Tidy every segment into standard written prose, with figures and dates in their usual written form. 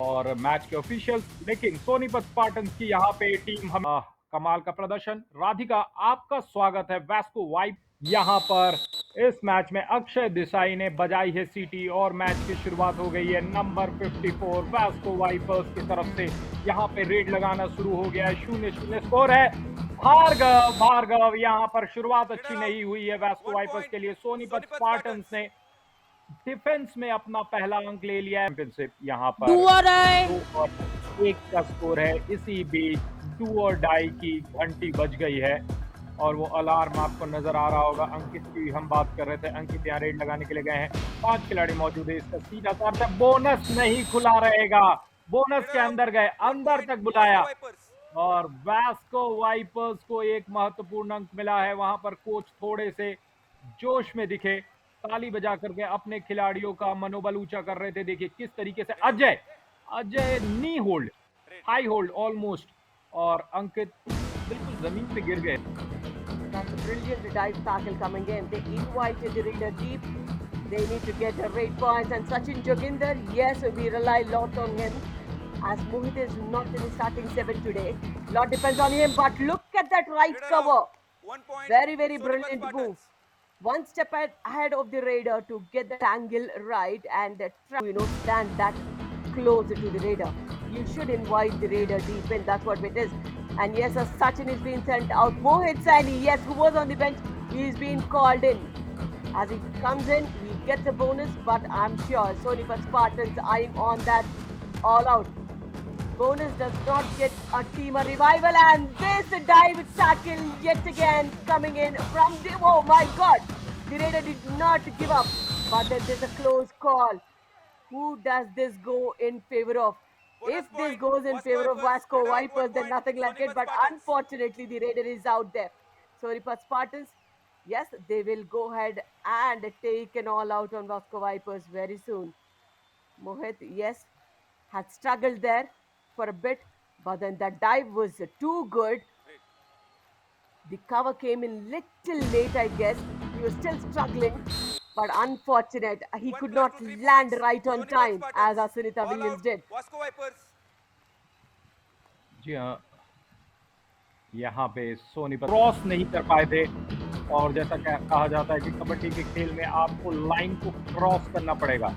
और मैच के ऑफिशियल्स, लेकिन सोनीपत स्पार्टन्स की यहाँ पे टीम हम कमाल का प्रदर्शन। राधिका, आपका स्वागत है वैस्को वाइप। यहाँ पर इस मैच में अक्षय देसाई ने बजाई है सीटी और मैच की शुरुआत हो गई है। नंबर 54 वैस्को वाइपर्स की तरफ से यहाँ पे रेड लगाना शुरू हो गया है। 0-0 स्कोर है। भार्गव यहाँ पर शुरुआत अच्छी नहीं हुई है वैस्को वाइपर्स के लिए। सोनीपत स्पार्टन्स ने डिफेंस में अपना पहला अंक ले लिया है। चैंपियनशिप यहाँ डू पर और आई 2-1 का स्कोर है। इसी बीच डू और डाई की घंटी बज गई है और वो अलार्म आपको नजर आ रहा होगा। अंकित की हम बात कर रहे थे, अंकित यहाँ रेड लगाने के लिए गए हैं। 5 खिलाड़ी मौजूद है। इसका सीधा तौर पे बोनस नहीं खुला रहेगा। बोनस के अंदर गए, अंदर तक बुलाया और वैस्को वाइपर्स को एक महत्वपूर्ण अंक मिला है। वहां पर कोच थोड़े से जोश में दिखे, ताली बजा करके अपने खिलाड़ियों का मनोबल ऊंचा कर रहे थे। देखिए किस तरीके से अजय अजय नी होल्ड, हाई होल्ड ऑलमोस्ट, और अंकित बिल्कुल जमीन पे गिर गए। That's a brilliant dive tackle coming in. They invited the reader deep. They need to get the rate points. And Sachin Joginder, yes, we rely a lot on him. As Mohit is not in the starting 7 today. Lot depends on him. But look at that right cover. Very, very brilliant move. One step ahead of the raider to get that angle right and stand that close to the raider. You should invite the raider deep in. That's what it is. And yes, as Sachin is being sent out. Mohit Saini, yes, who was on the bench, he is being called in. As he comes in, he gets a bonus, but I'm sure Sonipat Spartans eyeing on that all out. Bonus does not get a team a revival, and this dive tackle yet again coming in from the. Oh my God! The Raider did not give up, but then there's a close call. Who does this go in favor of? If this goes in favor of Vasco Vipers, then nothing like it. But unfortunately, the Raider is out there. Sorry for Spartans. Yes, they will go ahead and take an all out on Vasco Vipers very soon. Mohit, yes, had struggled there for a bit, but then that dive was too good. The cover came in little late, I guess. He was still struggling, but unfortunate. He could not land right on time as Asunita Williams did. जी हाँ, यहाँ पे Sonipat cross नहीं कर पाए थे। और जैसा कहा जाता है कि कबड्डी के खेल में आपको लाइन को क्रॉस करना पड़ेगा।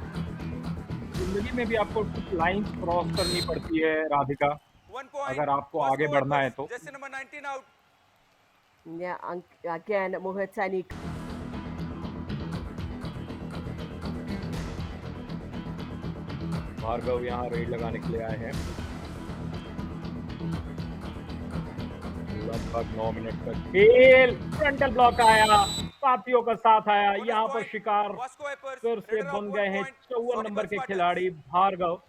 जिंदगी में भी आपको कुछ लाइन क्रॉस करनी पड़ती है राधिका, अगर आपको आगे बढ़ना है तो। Yeah, again, Mohit Saini. Bhargava यहाँ रेड लगाने के लिए आए हैं। लगभग 9 मिनट का खेल, फ्रंटल ब्लॉक आया, साथियों का साथ आया। यहाँ पर शिकार फिर से बन गए हैं 54 नंबर के खिलाड़ी भार्गव।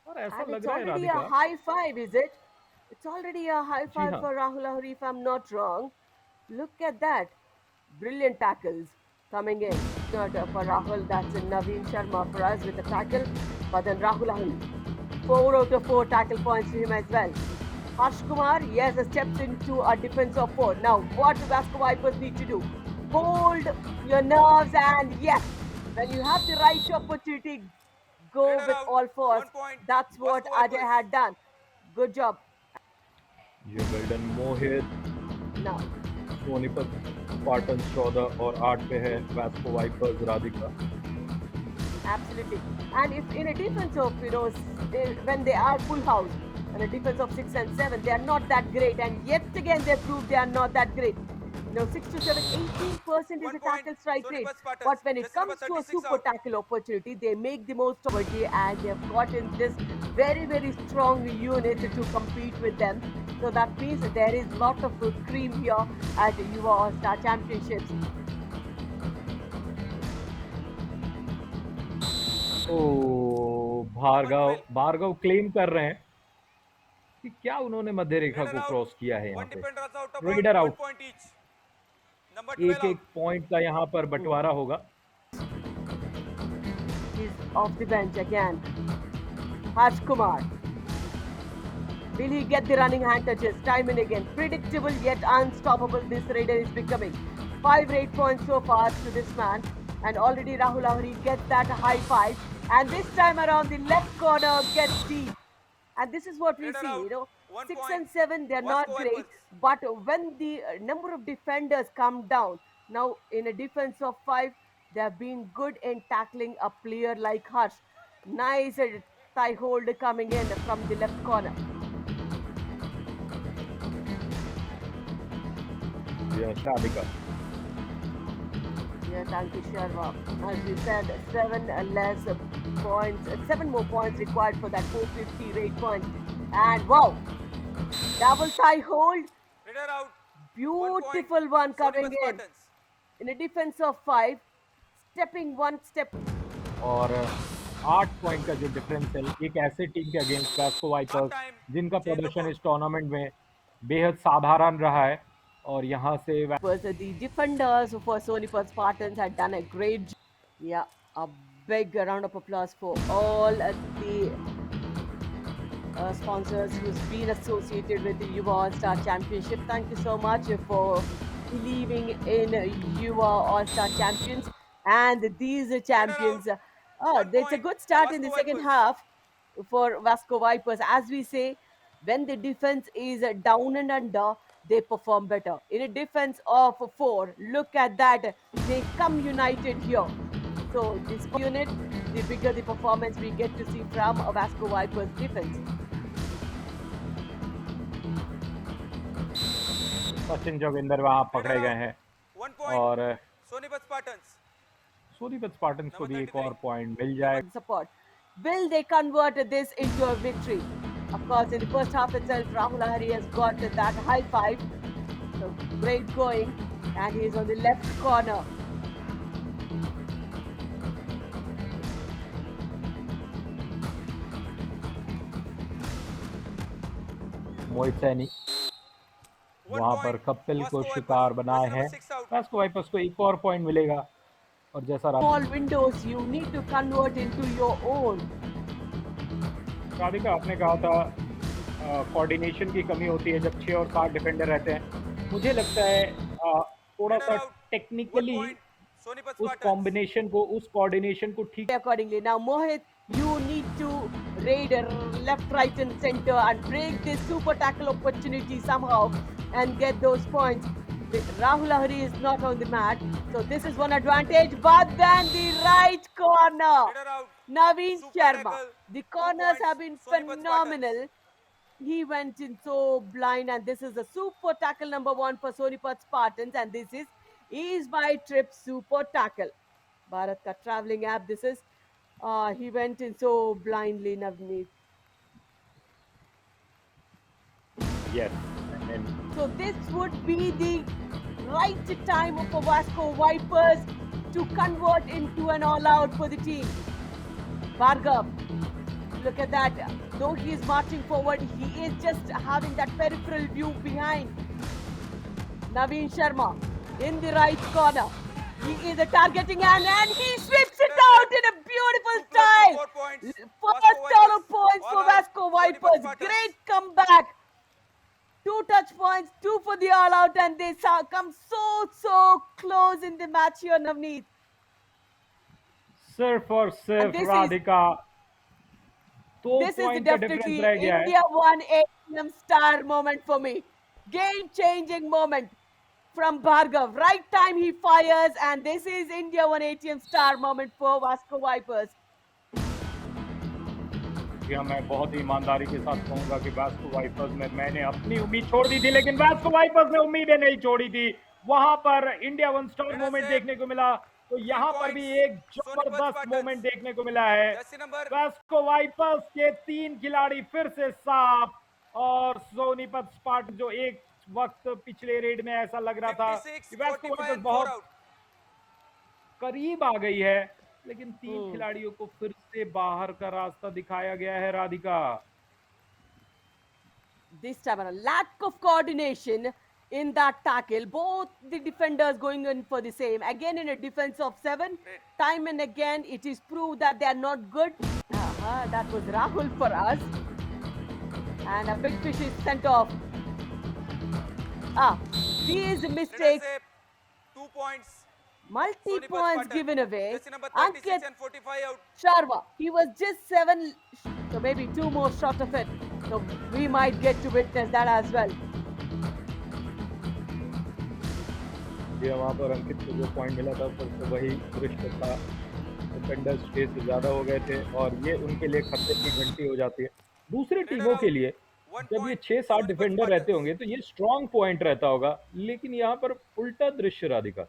और ऐसा And लग it's रहा है already a Radhika, high five, is it? It's already a high जी five हाँ, for Rahul Lahiri, if I'm not wrong. Look at that. Brilliant tackles coming in. Not for Rahul, that's Naveen Sharma for us with a tackle. But then Rahul Lahiri, 4 out of 4 tackle points to him as well. Harsh Kumar, yes, steps into a defense of 4. Now, what do Vasco Vipers need to do? Hold your nerves, and yes, when you have the right opportunity, go with all force. That's what Ajay had done. Good job. ये well done Mohit. Now, Sonipat Spartan 14 और 8 पे है Vasco Vipers Radhika. absolutely. And if in a defense of, when they are full house, and a defense of 6 and 7, they are not that great. And yet again, they prove they are not that great. 6 to 7, 18% is a tackle strike rate. But when it comes to a super tackle opportunity, they make the most of it, and they have gotten this very, very strong unit to compete with them. So that means there is lot of cream here at Yuva All-Star Championships. तो Bhargava claim कर रहे हैं कि क्या उन्होंने मध्य रेखा को cross किया है। यहाँ पे रेडर आउट, एक पॉइंट का यहाँ पर बंटवारा होगा। He's off the bench again. Harsh Kumar. Will he get the running hand touches time and again? Predictable yet unstoppable, this Raider is becoming. 5 rate points so far to this man. And already Rahul Lahiri gets that high five. And this time around, the left corner gets deep. And this is what we Raider see, out. 1 6 point. and 7, they're Vasco not great. Vipers. But when the number of defenders come down, now in a defense of 5, they have been good in tackling a player like Harsh. Nice thigh hold coming in from the left corner. Yes, Radhika. Yeah, thank you, Sharma. As we said, 7 less points, 7 more points required for that 450 rate point. And wow, double thigh hold, Raider out. 1 point. beautiful one Sonipat coming Spartans. in a defense of 5, stepping one step. और 8 point का जो difference है एक ऐसे team के against Vasco Half vipers time. जिनका Change the प्रदर्शन court. इस टूर्नामेंट में बेहद साधारण रहा है और यहाँ से The defenders for Sonipat Spartans had done a great job. Yeah, a big round of applause for all the sponsors who's been associated with the Yuva All Star Championship. Thank you so much for believing in Yuva All Star Champions. And these Raider out. champions, 1 it's a point. good start in the Vasco second Vipers. half for Vasco Vipers. As we say, when the defense is down and under, they perform better. In a defense of 4, look at that. They come united here. So this unit, the bigger the performance we get to see from a Vasco Vipers defense. Sachin Joginder वहां पकड़े गए हैं 1 point. और Sonipat Spartans. Sonipat Spartans को भी एक और 33. Point मिल जाए Support. Will they convert this into a victory? Of course, in the first half itself, Rahul Ahari has got that high five. So great going. And he's on the left corner. मोहित सैनी 1 वहां पर point. Kapil को Vasco शिकार Vipers. बनाए Jersey हैं number 6 out. Vasco wipers को एक और point मिलेगा और जैसा Small windows you need to convert into your own. Radhika आपने कहा था कोऑर्डिनेशन की कमी होती है जब 6 और 7 डिफेंडर रहते हैं मुझे लगता है थोड़ा सा Raider out. 1 technically point. Sonipat उस Spartans. कॉम्बिनेशन को उस कोऑर्डिनेशन को ठीक Accordingly, now Mohit, you need to raid left, right, and center and break this super tackle opportunity somehow and get those points. Rahul Ahari is not on the mat, so this is one advantage. But then the right corner, Raider out. Naveen Super Sharma. tackle. The 2 corners points. have been Sonipat phenomenal. Spartans. He went in so blind, and this is a super tackle number 1 for Sonipat Spartans, and this is my trip super tackle. Bharat ka traveling app. This is. He went in so blindly, Navneet. yes and So this would be the right time for Vasco Vipers to convert into an all-out for the team. Bhargav, look at that. Though he is marching forward, he is just having that peripheral view behind. Naveen Sharma in the right corner. He is targeting and he sweeps it out in a beautiful 2 plus style. 4 points. First Vasco all Vipers. points for All out. Vasco Sonipat Vipers. Spartans. Great comeback. 2 touch points, 2 for the all out, and they come so close in the match here, Navneet. सिर्फ और सिर्फ this is- Radhika 2 This is point का definitely difference रह गया है India 1 ATM star moment for me. Game changing moment from Bhargav. Right time he fires, and this is India 1 ATM star moment for Vasco Vipers. या मैं बहुत ही ईमानदारी के साथ कहूंगा कि वास्को वाइपर्स में मैंने अपनी उम्मीद छोड़ दी थी लेकिन वास्को वाइपर्स ने उम्मीदें नहीं छोड़ी थी वहां पर India 1 star Winner moment save. देखने को मिला तो यहाँ पर भी एक Sonipat जबरदस्त Spartans. मोमेंट देखने को मिला है Jersey number वास्को वाइपर्स के 3 खिलाड़ी फिर से साफ और सोनीपत स्पार्ट जो एक वक्त पिछले रेड में ऐसा लग रहा था 56, कि वास्को 45 वाइपर्स and 4 बहुत out. करीब आ गई है लेकिन 3 Hmm. खिलाड़ियों को फिर से बाहर का रास्ता दिखाया गया है Radhika This time a lack of coordination in that tackle. Both the defenders going in for the same. Again in a defense of 7. Time and again it is proved that they are not good. That was Rahul for us. And a big fish is sent off. These Winner mistakes. save. 2 points. Multi Sonipat points Spartans. given away. Jersey number 36 Ankit and 45 out. Sharma, he was just 7, so maybe 2 more short of it. So we might get to witness that as well. जी वहाँ पर अंकित को जो point मिला था फिर से वही दृश्य था। डिफेंडर्स 6 से ज़्यादा हो गए थे और ये उनके लिए खतरे की घंटी हो जाती है। दूसरी टीमों के लिए One जब ये point, 6-7 Sonipat डिफेंडर रहते Spartans. होंगे तो ये स्ट्रॉन्ग पॉइंट रहता होगा, लेकिन यहाँ पर उल्टा दृश्य Radhika.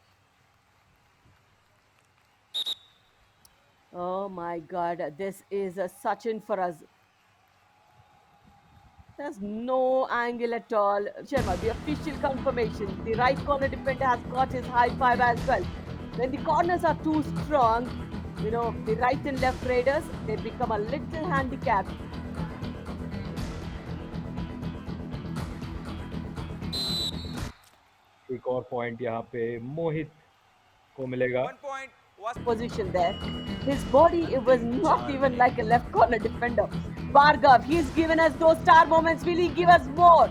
Oh my god, this is a Sachin for us. There's no angle at all. Sharma, the official confirmation. The right corner defender has got his high five as well. When the corners are too strong, the right and left raiders, they become a little handicapped. एक और point यहाँ पे मोहित को मिलेगा। 1 point was Position there. His body, it was not even like a left corner defender. Bhargav, he's given us those star moments. Will he give us more?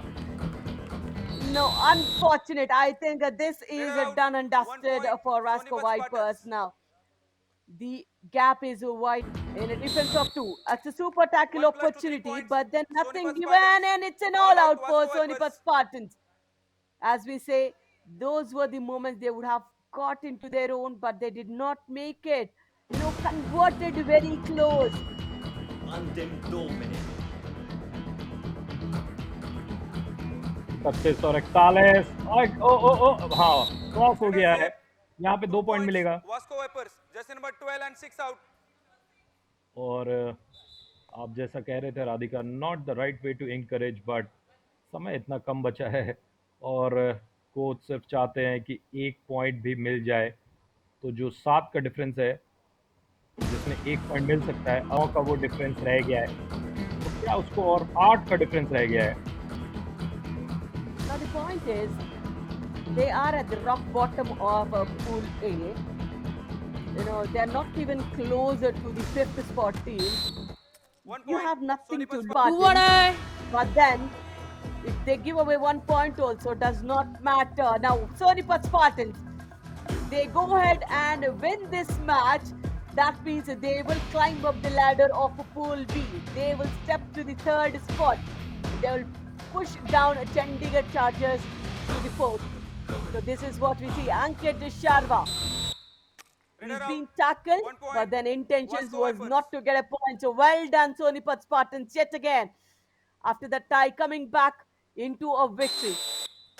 No, unfortunate. I think this is done and dusted 1 point, for Vasco Sonipat Vipers Spartans. now. The gap is wide in a defense of 2. It's a super tackle 1 plus 2, 3 opportunity, points. but then nothing Sonipat given, Spartans. and it's an All all out out for Vasco Sonipat Vipers. Spartans. As we say, those were the moments they would have got into their own, but they did not make it. Converted very close. अंतिम 2 minute 36 और 41 हाँ cross हो गया है। यहाँ पे 2 point Points, मिलेगा Vasco Vipers. Jersey number 12 and 6 out. और आप जैसा कह रहे थे Radhika, not the right way to encourage, but समय इतना कम बचा है और कोच सिर्फ चाहते हैं कि 1 पॉइंट भी मिल जाए। तो जो 7 का डिफरेंस है, जिसमें 1 पॉइंट मिल सकता है, 9 का वो डिफरेंस रह गया है, तो क्या उसको और 8 का डिफरेंस रह गया है। Now the point is, they are at the rock bottom of Pool A. They are not even closer to the 5th spot team. 1 You point, have nothing to Sonipat do. Spartans. But then, if they give away 1 point also, does not matter. Now, Sonipat Spartans, they go ahead and win this match. That means they will climb up the ladder of Pool B. They will step to the 3rd spot. They will push down Chandigarh Chargers to the 4th. So this is what we see. Ankit Sharma. He's Runner been out. tackled, 1 point, but then intentions Vasco was Vipers. not to get a point. So well done, Sonipat Spartans, yet again. After the tie, coming back into a victory.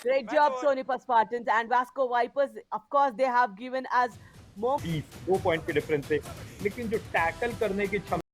Great Match job, over. Sonipat Spartans and Vasco Vipers. Of course, they have given us more 20 2 point के difference से, लेकिन जो tackle करने की क्षमता